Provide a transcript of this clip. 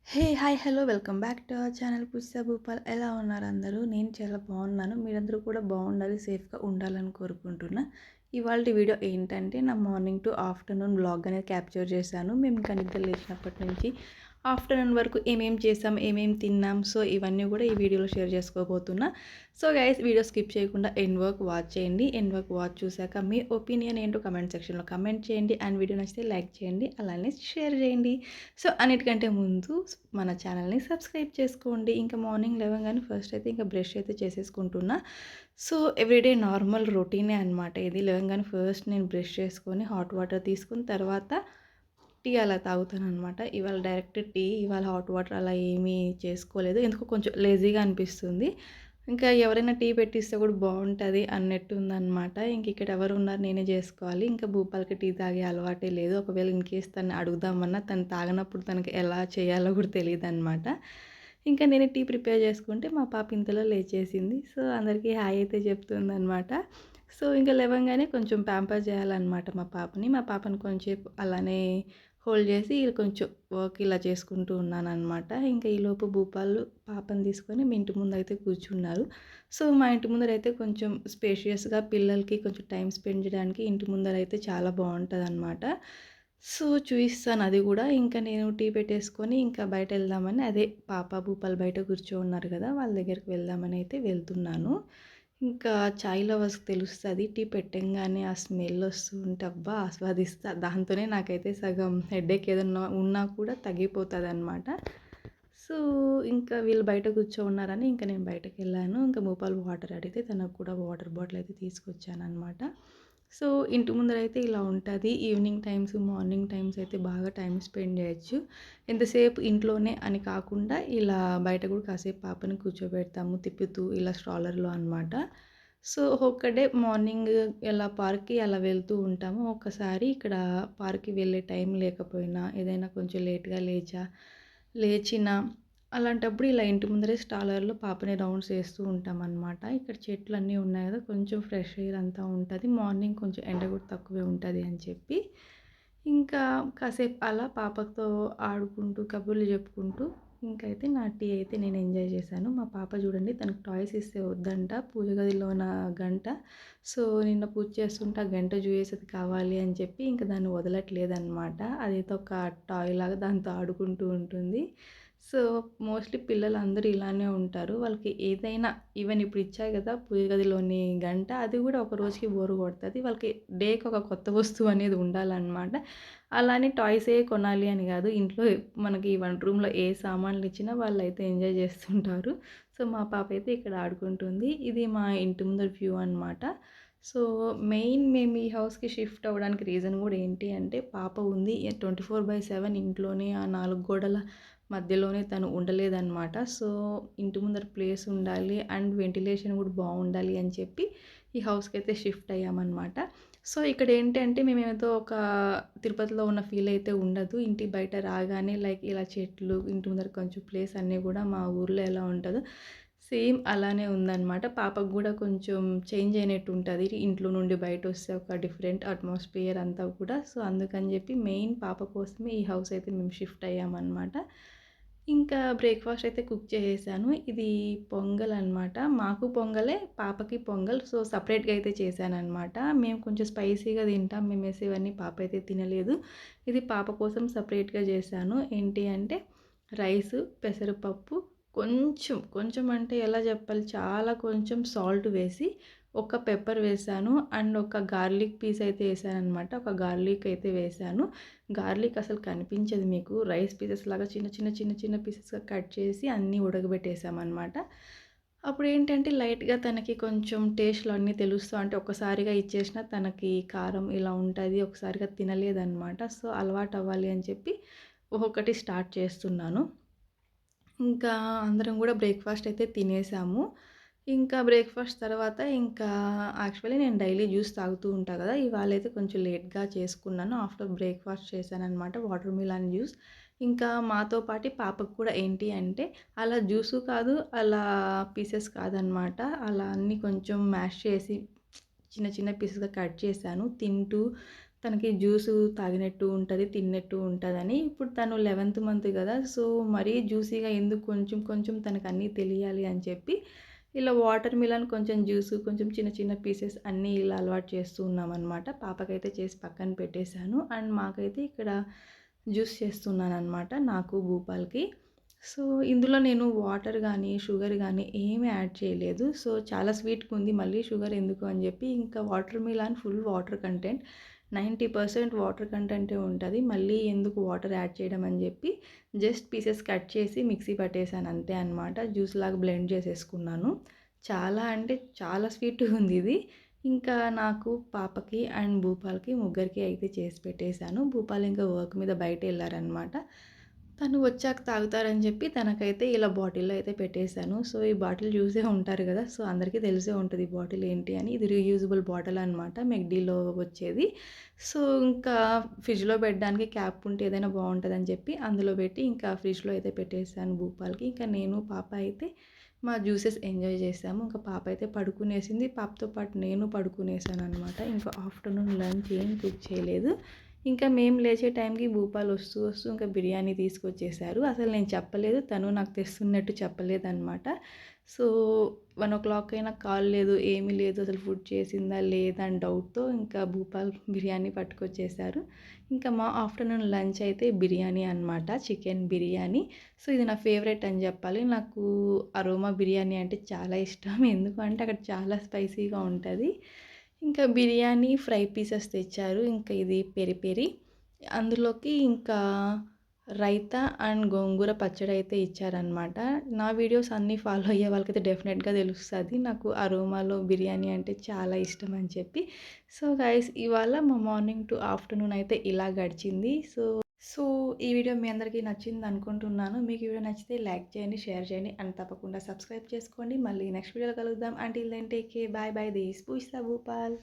Hey! Hi! Hello! Welcome back to our channel Pushpa Bhupal. ఎలా ఉన్నారు అందరూ? నేను చాలా బాగున్నాను. మీరందరూ కూడా బాగుండాలి, సేఫ్‌గా ఉండాలని కోరుకుంటున్నా. ఇవాల్టి వీడియో ఏంటంటే, నా మార్నింగ్ టు ఆఫ్టర్‌నూన్ వ్లాగ్ అనేది క్యాప్చర్ చేశాను. మేము ఇంకా నిద్ర లేచినప్పటి నుంచి ఆఫ్టర్‌నూన్ వరకు ఏమేం చేసాం, ఏమేం తిన్నాం, సో ఇవన్నీ కూడా ఈ వీడియోలో షేర్ చేసుకోబోతున్నా. సో గైస్, వీడియో స్కిప్ చేయకుండా ఎండ్ వరకు వాచ్ చేయండి. ఎండ్ వరకు వాచ్ చూసాక మీ ఒపీనియన్ ఏంటో కమెంట్ సెక్షన్‌లో కమెంట్ చేయండి. అండ్ వీడియో నచ్చితే లైక్ చేయండి, అలానే షేర్ చేయండి. సో అన్నిటికంటే ముందు మన ఛానల్ని సబ్స్క్రైబ్ చేసుకోండి. ఇంకా మార్నింగ్ లేవగానే ఫస్ట్ అయితే ఇంకా బ్రష్ అయితే చేసేసుకుంటున్నా. సో ఎవ్రీడే నార్మల్ రొటీనే అనమాట ఇది. లేవగానే ఫస్ట్ నేను బ్రష్ చేసుకొని హాట్ వాటర్ తీసుకుని తర్వాత టీ అలా తాగుతాననమాట. ఇవాళ డైరెక్ట్ టీ, ఇవాళ హాట్ వాటర్ అలా ఏమీ చేసుకోలేదు. ఎందుకో కొంచెం లేజీగా అనిపిస్తుంది. ఇంకా ఎవరైనా టీ పెట్టిస్తే కూడా బాగుంటుంది అన్నట్టు ఉందనమాట. ఇంక ఇక్కడ ఎవరు ఉన్నారు, నేనే చేసుకోవాలి. ఇంకా భూపాల్‌కి టీ తాగే అలవాటే లేదు. ఒకవేళ ఇన్‌కేస్ తనని అడుగుదామన్నా తను తాగనప్పుడు తనకి ఎలా చేయాలో కూడా తెలీదనమాట. ఇంకా నేను టీ ప్రిపేర్ చేసుకుంటే మా పాప ఇంతలో లేచేసింది. సో అందరికీ హాయ్ అయితే చెప్తుందనమాట. సో ఇంక లేవంగానే కొంచెం ప్యాంపర్ చేయాలనమాట మా పాపని. మా పాపని కొంచెంసేపు అలానే హోల్డ్ చేసి కొంచెం వర్క్ ఇలా చేసుకుంటూ ఉన్నాననమాట. ఇంకా ఈలోపు భూపాలు పాపని తీసుకొని మీ ఇంటి ముందయితే కూర్చున్నారు. సో మా ఇంటి ముందరైతే కొంచెం స్పేషియస్‌గా పిల్లలకి కొంచెం టైం స్పెండ్ చేయడానికి ఇంటి ముందరైతే చాలా బావుంటదనమాట. సో చూయిస్తాను అది గూడా. ఇంకా నేను టీ పెట్టేసుకొని ఇంకా బయటెళ్దామని, అదే పాప, భూపాలు బయట కూర్చోనున్నారు గదా! వాళ్ళ దగ్గరికి వెళ్దామని అయితే వెళ్తున్నాను. ఇంకా చాయ్ లవర్స్‌కి తెలుస్తది. టీ పెట్టంగానే ఆ స్మెల్ వస్తూ ఉంటే అబ్బా! ఆస్వాదిస్తా. దాంతోనే నాకైతే సగం హెడేక్ ఏదన్నా ఉన్నా కూడా తగ్గిపోతదనమాట. సో ఇంకా వీళ్ళు బయట ఉన్నారని ఇంకా నేను బయటకెళ్ళాను. ఇంకా భూపాల్ వాటర్ అడిగితే తనకు కూడా వాటర్ బాటిల్ అయితే తీసుకొచ్చాననమాట. సో ఇంటి ముందరైతే ఇలా ఉంటది. ఈవినింగ్ టైమ్స్, మార్నింగ్ టైమ్స్ అయితే బాగా టైం స్పెండ్ చేయొచ్చు. ఎంతసేపు ఇంట్లోనే అని కాకుండా ఇలా బయట కూడా కాసేపు పాపని కూర్చోబెడతాము తిప్పుతూ ఇలా స్ట్రాలర్‌లో అనమాట. సో ఒక్క డే మార్నింగ్ ఇలా పార్క్‌కి అలా వెళ్తూ ఉంటాము. ఒక్కసారి ఇక్కడ పార్క్‌కి వెళ్ళే టైం లేకపోయినా, ఏదైనా కొంచెం లేట్‌గా లేచినా అలాంటప్పుడు ఇలా ఇంటి ముందరే స్ట్రాలర్‌లో పాపని రౌండ్స్ ఏస్తూ ఉంటామనమాట. ఇక్కడ చెట్లన్నీ ఉన్నాయి గదా! కొంచెం ఫ్రెష్ ఎయిర్ అంతా ఉంటది. మార్నింగ్ కొంచెం ఎండ కూడా తక్కువే ఉంటది అని చెప్పి, ఇంకా కాసేపు అలా పాపతో ఆడుకుంటూ, కబుర్లు చెప్పుకుంటూ ఇంకైతే నా టీ అయితే నేను ఎంజాయ్ చేశాను. మా పాప చూడండి, తనకు టాయ్స్ ఇస్తే వద్దంట. పూజ గదిలో నా గంట. సో నిన్న పూజ చేస్తుంటే ఆ గంట జూయేసేది కావాలి అని చెప్పి ఇంక దాన్ని వదలట్లేదనమాట. అదైతే ఒక టాయ్ లాగా దాంతో ఆడుకుంటూ ఉంటుంది. సో మోస్ట్‌లీ పిల్లలందరూ ఇలానే ఉంటారు. వాళ్ళకి ఏదైనా ఈవెన్ ఇప్పుడు ఇచ్చా గదా! పూజ గదిలోని గంట, అది గూడా ఒక రోజుకి బోర్ కొడతది. వాళ్ళకి డేకి ఒక కొత్త వస్తువు అనేది ఉండాలనమాట. అలా అని టాయ్సే కొనాలి అని గాదు. ఇంట్లో మనకి వంట రూమ్‌లో ఏ సామాన్లు ఇచ్చినా వాళ్ళైతే ఎంజాయ్ చేస్తుంటారు. సో మా పాప అయితే ఇక్కడ ఆడుకుంటుంది. ఇది మా ఇంటి ముందర వ్యూ అనమాట. సో మెయిన్ మేము ఈ హౌస్‌కి షిఫ్ట్ అవ్వడానికి రీజన్ గూడా ఏంటి అంటే, పాప ఉంది. 24/7 ఇంట్లోనే ఆ 4 గోడల మధ్యలోనే తను ఉండలేదనమాట. సో ఇంటి ముందర ప్లేస్ ఉండాలి అండ్ వెంటిలేషన్ కూడా బావుండాలి అని చెప్పి ఈ హౌస్‌కైతే షిఫ్ట్ అయ్యామనమాట. సో ఇక్కడ ఏంటంటే, మేమేదో ఒక తిరుపతిలో ఉన్న ఫీల్ అయితే ఉండదు. ఇంటి బయట రాగానే లైక్ ఇలా చెట్లు, ఇంటి ముందర కొంచెం ప్లేస్ అన్నీ కూడా మా ఊర్లో ఎలా ఉంటదో సేమ్ అలానే ఉందనమాట. పాపకు గూడా కొంచెం చేంజ్ అయినట్టు ఉంటది. ఇంట్లో నుండి బయటొస్తే ఒక డిఫరెంట్ అట్మాస్ఫియర్ అంతా కూడా. సో అందుకని జెప్పి మెయిన్ పాప కోసమే ఈ హౌస్ అయితే మేము షిఫ్ట్ అయ్యామనమాట. ఇంకా బ్రేక్‌ఫాస్ట్ అయితే కుక్ చేసేసాను. ఇది పొంగల్ అనమాట. మాకు పొంగలే, పాపకి పొంగల్. సో సెపరేట్‌గా అయితే చేశాననమాట. మేము కొంచెం స్పైసీగా తింటాం మేమేసి, ఇవన్నీ పాప అయితే తినలేదు. ఇది పాప కోసం సెపరేట్‌గా చేశాను. ఏంటి అంటే రైసు, పెసరపప్పు, కొంచెం అంటే ఎలా చెప్పాలి, చాలా కొంచెం సాల్ట్ వేసి, ఒక పెప్పర్ వేశాను అండ్ ఒక గార్లిక్ పీస్ అయితే ఏసాననమాట. ఒక గార్లిక్ అయితే వేశాను. గార్లిక్ అసలు కనిపించదు మీకు. రైస్ పీసెస్ లాగా చిన్న పీసెస్‌గా కట్ చేసి అన్నీ ఉడకబెట్టేసామనమాట. అప్పుడేంటంటే లైట్‌గా తనకి కొంచెం టేస్ట్‌లు అన్నీ తెలుస్తూ, అంటే ఒక్కసారిగా ఇచ్చేసినా తనకి కారం ఇలా ఉంటది. ఒకసారిగా తినలేదనమాట. సో అలవాటవ్వాలి అని చెప్పి ఒక్కొక్కటి స్టార్ట్ చేస్తున్నాను. ఇంకా అందరం గూడా బ్రేక్‌ఫాస్ట్ అయితే తినేసాము. ఇంకా బ్రేక్‌ఫాస్ట్ తర్వాత ఇంకా యాక్చువల్లీ నేను డైలీ జ్యూస్ తాగుతూ ఉంటా గదా! ఇవాళైతే కొంచెం లేట్‌గా చేసుకున్నాను. ఆఫ్టర్ బ్రేక్‌ఫాస్ట్ చేశాననమాట, వాటర్ మిలన్ జ్యూస్. ఇంకా మాతో పాటు పాపకు కూడా ఏంటి అంటే, అలా జ్యూసు కాదు, అలా పీసెస్ కాదనమాట. అలా అన్నీ కొంచెం మ్యాష్ చేసి చిన్న పీసెస్‌గా కట్ చేశాను. తింటూ తనకి జ్యూసు తాగినట్టు ఉంటది, తిన్నట్టు ఉంటదని. ఇప్పుడు తను 11th మంత్ గదా! సో, మరీ జ్యూసీగా ఎందుకు కొంచెం కొంచెం తనకన్నీ తెలియాలి అని చెప్పి, ఇలా వాటర్ మిలన్ కొంచెం జ్యూసు, కొంచెం చిన్న చిన్న పీసెస్ అన్నీ ఇలా అలవాటు చేస్తూ ఉన్నామనమాట. పాపకైతే చేసి పక్కన పెట్టేశాను. అండ్ మాకైతే ఇక్కడ జ్యూస్ చేస్తున్నాననమాట నాకు, భూపాల్‌కి. సో, ఇందులో నేను వాటర్ గానీ, షుగర్ గానీ ఏమి యాడ్ చేయలేదు. సో, చాలా స్వీట్‌గుంది మళ్ళీ షుగర్ ఎందుకు అని జెప్పి, ఇంకా watermelon full water content. 90% water కంటెంటే ఉంటది. మళ్ళీ ఎందుకు వాటర్ యాడ్ చేయడం అని జెప్పి, జస్ట్ పీసెస్ కట్ చేసి మిక్సీ పట్టేసాను అంతే అనమాట. జ్యూస్‌లాగా బ్లెండ్ చేసేసుకున్నాను. చాలా అంటే చాలా స్వీట్‌గుందిది. ఇంకా నాకు, పాపకి అండ్ భూపాల్‌కి ముగ్గురికి అయితే చేసి పెట్టేశాను. భూపాల్ ఇంకా వర్క్ మీద బయటెళ్లారనమాట. తను వచ్చాక తాగుతారని చెప్పి తనకైతే ఇలా బాటిల్‌లో అయితే పెట్టేశాను. సో, ఈ బాటిల్ చూసే ఉంటారు గదా! సో, అందరికీ తెలిసే ఉంటది ఈ బాటిల్ ఏంటి అని. ఇది రీయూజబుల్ బాటిల్ అనమాట. మెక్‌డీలో వచ్చేది. సో, ఇంకా ఫ్రిడ్జ్‌లో పెట్టడానికి క్యాప్ ఉంటే ఏదైనా బావుంటదని చెప్పి అందులో పెట్టి ఇంకా ఫ్రిడ్జ్‌లో అయితే పెట్టేసాను భూపాల్‌కి. ఇంకా నేను, పాప అయితే మా జ్యూసెస్ ఎంజాయ్ చేసాము. ఇంకా పాప అయితే పడుకునేసింది. పాపతో పాటు నేను పడుకునేసాననమాట. ఇంకా ఆఫ్టర్‌నూన్ లంచ్ ఏం కుక్ చేయలేదు. ఇంకా మేము లేచే టైంకి భూపాల్ వస్తూ ఇంకా బిర్యానీ తీసుకొచ్చేసారు. అసలు నేను చెప్పలేదు. తను నాకు తెస్తున్నట్టు చెప్పలేదనమాట. సో, 1:00 అయినా కాల్ లేదు, ఏమీ లేదు. అసలు ఫుడ్ చేసిందా లేదా అని డౌట్‌తో ఇంకా భూపాల్ బిర్యానీ పట్టుకొచ్చేసారు. ఇంకా మా ఆఫ్టర్‌నూన్ లంచ్ అయితే బిర్యానీ అనమాట. చికెన్ బిర్యానీ. సో, ఇది నా ఫేవరెట్ అని చెప్పాలి. నాకు అరోమా బిర్యానీ అంటే చాలా ఇష్టం. ఎందుకంటే అక్కడ చాలా స్పైసీగా ఉంటది. ఇంకా బిర్యానీ, ఫ్రై పీసెస్ తెచ్చారు. ఇంకా ఇది పెరి పెరి. అందులోకి ఇంకా రైతా అండ్ గోంగూర పచ్చడి అయితే ఇచ్చారనమాట. నా వీడియోస్ అన్నీ ఫాలో అయ్యే వాళ్ళకైతే డెఫినెట్‌గా తెలుస్తది. నాకు అరోమాలో బిర్యానీ అంటే చాలా ఇష్టం అని చెప్పి. సో, గైస్ ఇవాళ మా మార్నింగ్ టు ఆఫ్టర్‌నూన్ అయితే ఇలా గడిచింది. సో, ఈ వీడియో మీ అందరికీ నచ్చిందనుకుంటున్నాను. మీకు ఈ వీడియో నచ్చితే లైక్ చేయండి, షేర్ చేయండి అండ్ తప్పకుండా సబ్స్క్రైబ్ చేసుకోండి. మళ్ళీ నెక్స్ట్ వీడియోలో కలుద్దాం. Until then take care. Bye bye. This Pujitha Bhupal.